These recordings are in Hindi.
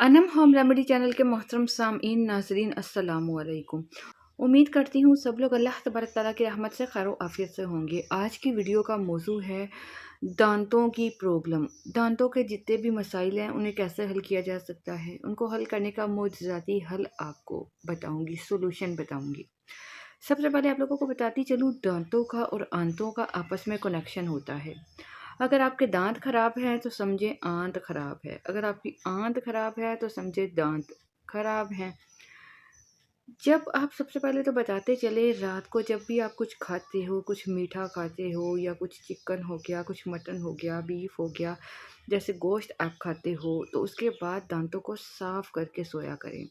अनम होम रेमेडी चैनल के मोहतरम सामीन नाजरीन अस्सलामु अलैकुम। उम्मीद करती हूँ सब लोग अल्लाह तबारक ताला की रहमत से खैर आफियत से होंगे। आज की वीडियो का मौजू है दांतों की प्रॉब्लम। दांतों के जितने भी मसाइल हैं उन्हें कैसे हल किया जा सकता है, उनको हल करने का मोजज़ाती हल आपको बताऊँगी, सोल्यूशन बताऊँगी। सबसे पहले आप लोगों को बताती चलूँ, दांतों का और आंतों का आपस में कनेक्शन होता है। अगर आपके दांत खराब हैं तो समझे आंत खराब है, अगर आपकी आंत खराब है तो समझे दांत खराब हैं। जब आप सबसे पहले तो बताते चले, रात को जब भी आप कुछ खाते हो, कुछ मीठा खाते हो या कुछ चिकन हो गया, कुछ मटन हो गया, बीफ हो गया, जैसे गोश्त आप खाते हो, तो उसके बाद दांतों को साफ करके सोया करें।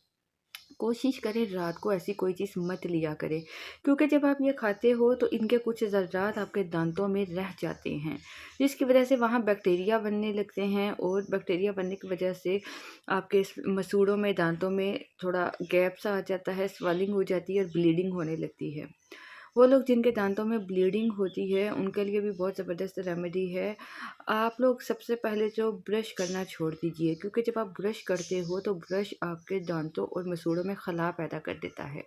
कोशिश करें रात को ऐसी कोई चीज़ मत लिया करें, क्योंकि जब आप ये खाते हो तो इनके कुछ ज़र्रात आपके दांतों में रह जाते हैं, जिसकी वजह से वहाँ बैक्टीरिया बनने लगते हैं और बैक्टीरिया बनने की वजह से आपके मसूड़ों में, दांतों में थोड़ा गैप सा आ जाता है, स्वेलिंग हो जाती है और ब्लीडिंग होने लगती है। वो लोग जिनके दांतों में ब्लीडिंग होती है उनके लिए भी बहुत ज़बरदस्त रेमेडी है। आप लोग सबसे पहले जो ब्रश करना छोड़ दीजिए, क्योंकि जब आप ब्रश करते हो तो ब्रश आपके दांतों और मसूड़ों में खला पैदा कर देता है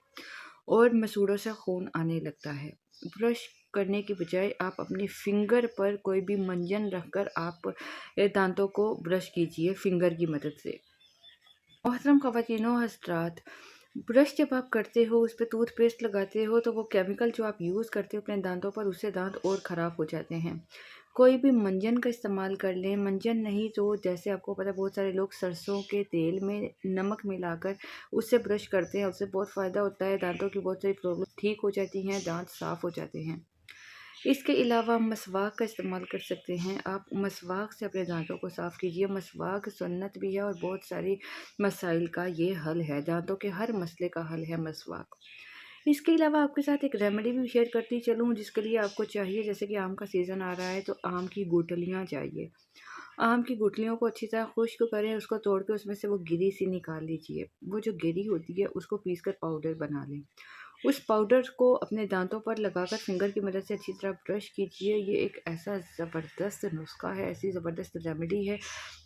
और मसूड़ों से खून आने लगता है। ब्रश करने की बजाय आप अपनी फिंगर पर कोई भी मंजन रखकर आप दांतों को ब्रश कीजिए फिंगर की मदद से। मोहतरम ख़वातीनो हज़रात, ब्रश जब आप करते हो, उस पे टूथपेस्ट लगाते हो, तो वो केमिकल जो आप यूज़ करते हो अपने दांतों पर, उससे दांत और ख़राब हो जाते हैं। कोई भी मंजन का इस्तेमाल कर लें, मंजन नहीं तो जैसे आपको पता है बहुत सारे लोग सरसों के तेल में नमक मिलाकर उससे ब्रश करते हैं, उससे बहुत फ़ायदा होता है, दांतों की बहुत सारी प्रॉब्लम ठीक हो जाती हैं, दांत साफ़ हो जाते हैं। इसके अलावा मसवाक का इस्तेमाल कर सकते हैं। आप मसवाक से अपने दांतों को साफ़ कीजिए। मसवाक सुन्नत भी है और बहुत सारी मसाइल का ये हल है, दांतों के हर मसले का हल है मसवाक। इसके अलावा आपके साथ एक रेमेडी भी शेयर करती चलूँ, जिसके लिए आपको चाहिए, जैसे कि आम का सीज़न आ रहा है तो आम की गुठलियाँ चाहिए। आम की गुठलियों को अच्छी तरह खुश्क करें, उसको तोड़ के उसमें से वो गिरी सी निकाल लीजिए। वो जो गिरी होती है उसको पीस कर पाउडर बना लें। उस पाउडर को अपने दांतों पर लगाकर फिंगर की मदद से अच्छी तरह ब्रश कीजिए। ये एक ऐसा ज़बरदस्त नुस्ख़ा है, ऐसी ज़बरदस्त रेमेडी है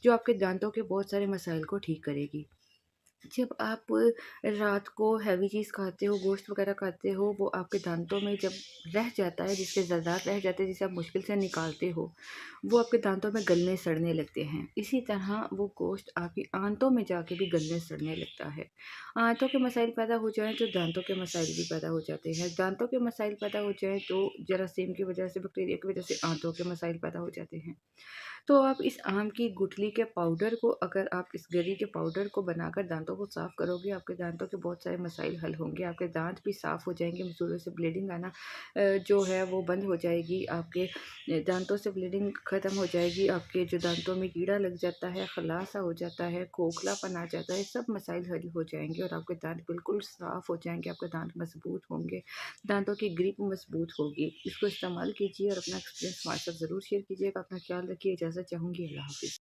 जो आपके दांतों के बहुत सारे मसाइल को ठीक करेगी। जब आप रात को हैवी चीज़ खाते हो, गोश्त वगैरह खाते हो, वो आपके दांतों में जब रह जाता है, जिसके ज़र्रात रह जाते हैं, जिसे आप मुश्किल से निकालते हो, वो आपके दांतों में गलने सड़ने लगते हैं। इसी तरह वो गोश्त आपकी आंतों में जाके भी गलने सड़ने लगता है। आंतों के मसाइल पैदा हो जाएँ तो दांतों के मसाइल भी पैदा हो जाते हैं। दांतों के मसाइल पैदा हो जाएँ तो जरासीम की वजह से, बैक्टीरिया की वजह से आंतों के मसाइल पैदा हो जाते हैं। तो आप इस आम की गुठली के पाउडर को, अगर आप इस गरी के पाउडर को बनाकर दांतों को साफ़ करोगे, आपके दांतों के बहुत सारे मसाइल हल होंगे। आपके दांत भी साफ़ हो जाएँगे, मसूड़ों से ब्लीडिंग आना जो है वो बंद हो जाएगी। आपके दांतों से ब्लीडिंग ख़त्म हो जाएगी। आपके जो दांतों में कीड़ा लग जाता है, खलासा हो जाता है, खोखलापन आ जाता है, सब मसाइल हल हो जाएँगे और आपके दांत बिल्कुल साफ़ हो जाएँगे। आपके दांत मज़बूत होंगे, दांतों की ग्रिप मज़बूत होगी। इसको इस्तेमाल कीजिए और अपना एक्सपीरियंस हमारे साथ ज़रूर शेयर कीजिएगा। अपना ख्याल रखिए, इजाज़त चाहूँगी। अल्लाह हाफ़िज़।